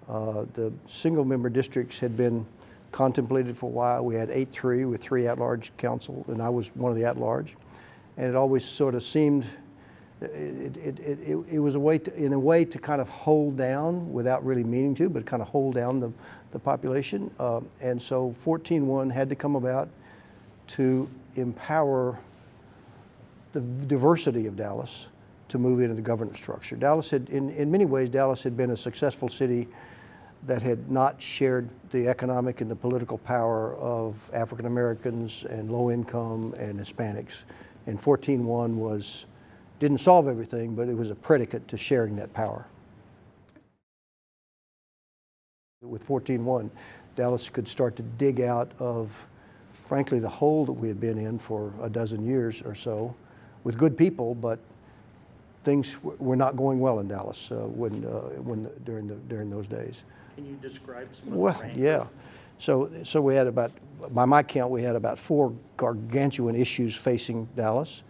The single-member districts had been contemplated for a while. We had 8-3 with 3 at-large council, and I was one of the at-large. And it always sort of seemed, it was a way to, in a way, to kind of hold down, without really meaning to, but kind of hold down the population. And so 14-1 had to come about to empower the diversity of Dallas to move into the governance structure. Dallas had, in many ways, Dallas had been a successful city that had not shared the economic and the political power of African Americans and low income and Hispanics. And 14-1 didn't solve everything, but it was a predicate to sharing that power. With 14-1, Dallas could start to dig out of, frankly, the hole that we had been in for a dozen years or so, with good people, but things were not going well in Dallas during those days. Can you describe some of the ranks? Yeah. So we had about, by my count, we had about 4 gargantuan issues facing Dallas.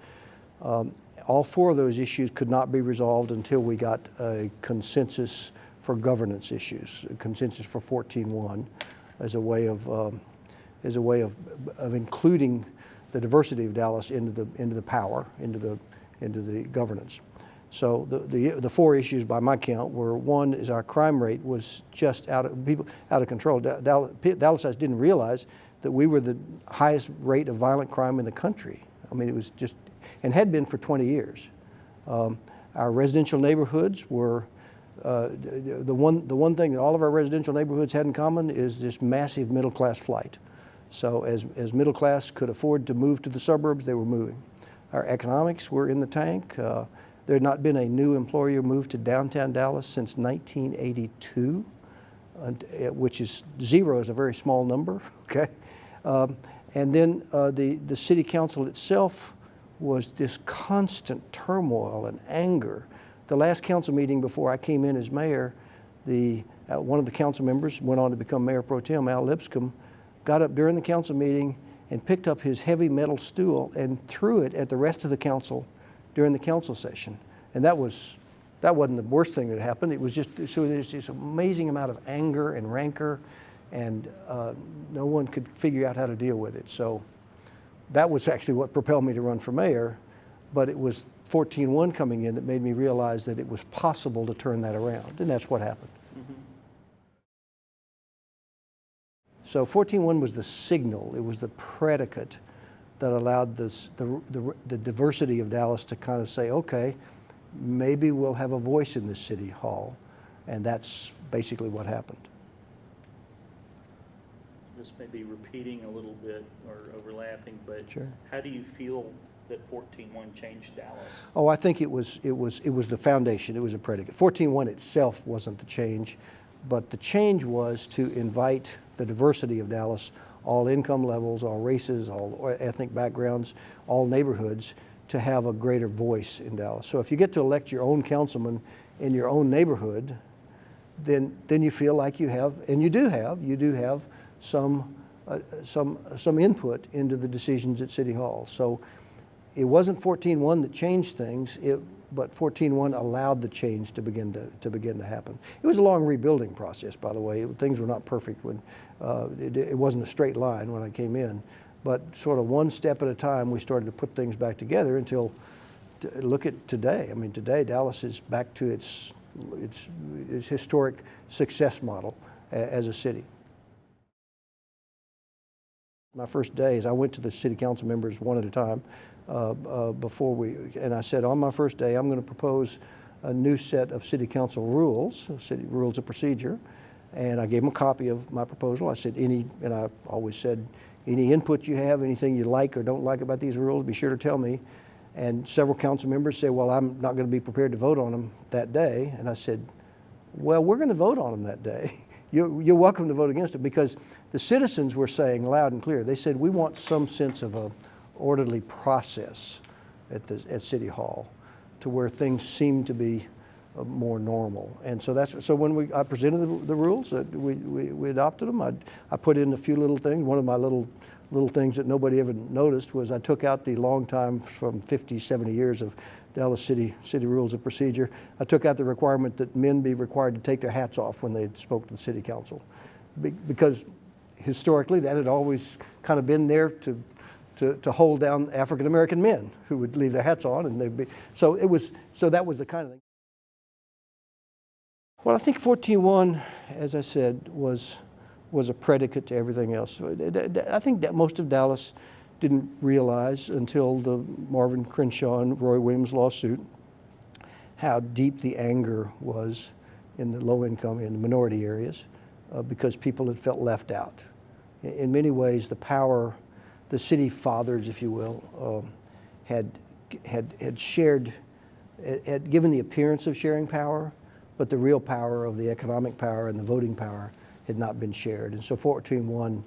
All 4 of those issues could not be resolved until we got a consensus for governance issues, a consensus for 14-1, as a way of including the diversity of Dallas into the power, into the governance. So the 4 issues by my count were: one is our crime rate was just out of control. Dallasites didn't realize that we were the highest rate of violent crime in the country. I mean, it was just, and had been for 20 years. Our residential neighborhoods were, the one thing that all of our residential neighborhoods had in common is this massive middle class flight. So as middle class could afford to move to the suburbs, they were moving. Our economics were in the tank. There had not been a new employer move to downtown Dallas since 1982, which is 0 is a very small number, okay? And then the city council itself was this constant turmoil and anger. The last council meeting before I came in as mayor, one of the council members went on to become Mayor Pro Tem, Al Lipscomb, got up during the council meeting and picked up his heavy metal stool and threw it at the rest of the council during the council session. And that wasn't the worst thing that happened. It was just, so there's this amazing amount of anger and rancor, and no one could figure out how to deal with it. So that was actually what propelled me to run for mayor, but it was 14-1 coming in that made me realize that it was possible to turn that around, and that's what happened. Mm-hmm. So 14-1 was the signal, it was the predicate that allowed the diversity of Dallas to kind of say, okay, maybe we'll have a voice in this city hall. And that's basically what happened. This may be repeating a little bit or overlapping, but sure. How do you feel that 14-1 changed Dallas? Oh, I think it was the foundation, it was a predicate. 14-1 itself wasn't the change, but the change was to invite the diversity of Dallas, all income levels, all races, all ethnic backgrounds, all neighborhoods, to have a greater voice in Dallas. So if you get to elect your own councilman in your own neighborhood, then you feel like you have, and you do have some input into the decisions at City Hall. So it wasn't 14-1 that changed things, but 14-1 allowed the change to begin to happen. It was a long rebuilding process, by the way. Things were not perfect when it wasn't a straight line when I came in, but sort of one step at a time, we started to put things back together until, look at today. I mean, today Dallas is back to its historic success model as a city. My first day is I went to the city council members one at a time and I said, on my first day, I'm going to propose a new set of city council rules, city rules of procedure. And I gave them a copy of my proposal. I said, and I always said, any input you have, anything you like or don't like about these rules, be sure to tell me. And several council members say, well, I'm not going to be prepared to vote on them that day. And I said, well, we're going to vote on them that day. You're welcome to vote against it, because the citizens were saying loud and clear, they said, we want some sense of a orderly process at City Hall, to where things seem to be more normal. And so when I presented the rules, we adopted them. I put in a few little things. One of my little things that nobody ever noticed was I took out the long time from 50, 70 years of Dallas City Rules of Procedure. I took out the requirement that men be required to take their hats off when they spoke to the city council, because historically that had always kind of been there to hold down African American men who would leave their hats on, and they'd be so that was the kind of thing. Well, I think 14.1, as I said, was a predicate to everything else. I think that most of Dallas didn't realize until the Marvin Crenshaw and Roy Williams lawsuit how deep the anger was in the low-income and the minority areas, because people had felt left out. In many ways, the city fathers, if you will, had given the appearance of sharing power, but the real power of the economic power and the voting power had not been shared. And so 14.1,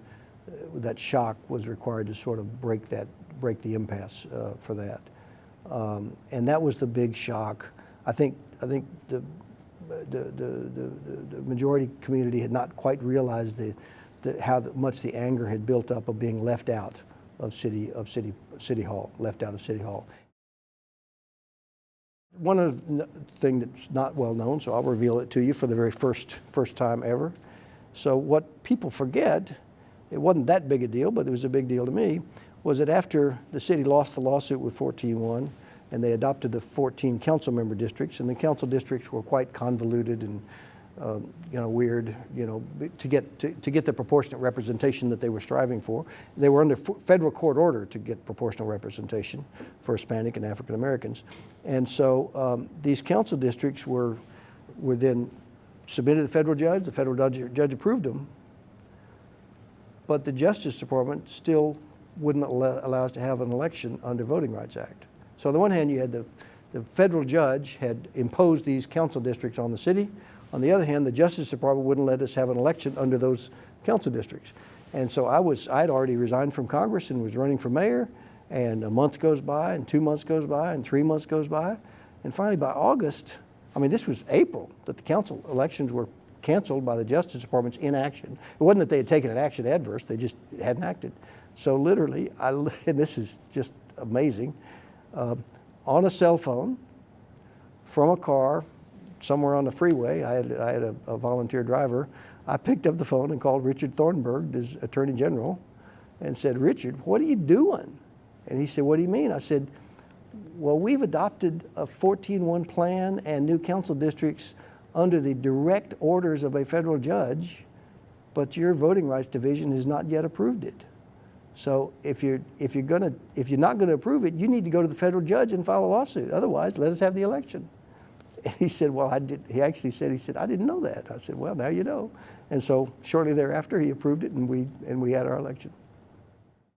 that shock was required to sort of break the impasse for that. And that was the big shock. I think the majority community had not quite realized how much the anger had built up of being left out of City Hall, left out of City Hall. One other thing that's not well known, so I'll reveal it to you for the very first time ever. So what people forget, it wasn't that big a deal, but it was a big deal to me, was that after the city lost the lawsuit with 14.1 and they adopted the 14 council member districts, and the council districts were quite convoluted and weird, to get the proportionate representation that they were striving for. They were under federal court order to get proportional representation for Hispanic and African Americans. And so these council districts were then submitted to the federal judge approved them, but the Justice Department still wouldn't allow us to have an election under Voting Rights Act. So on the one hand, you had the federal judge had imposed these council districts on the city. On the other hand, the Justice Department wouldn't let us have an election under those council districts. And so I'd already resigned from Congress and was running for mayor, and a month goes by, and 2 months goes by, and 3 months goes by. And finally by August, this was April, that the council elections were canceled by the Justice Department's inaction. It wasn't that they had taken an action adverse, they just hadn't acted. So literally, and this is just amazing, on a cell phone from a car somewhere on the freeway, I had a volunteer driver. I picked up the phone and called Richard Thornburg, his Attorney General, and said, "Richard, what are you doing?" And he said, "What do you mean?" I said, "Well, we've adopted a 14.1 plan and new council districts under the direct orders of a federal judge, but your Voting Rights Division has not yet approved it. So if you're not gonna approve it, you need to go to the federal judge and file a lawsuit. Otherwise, let us have the election." And he said, "Well, I did." He actually said, "I didn't know that." I said, "Well, now you know." And so shortly thereafter, he approved it, and we had our election.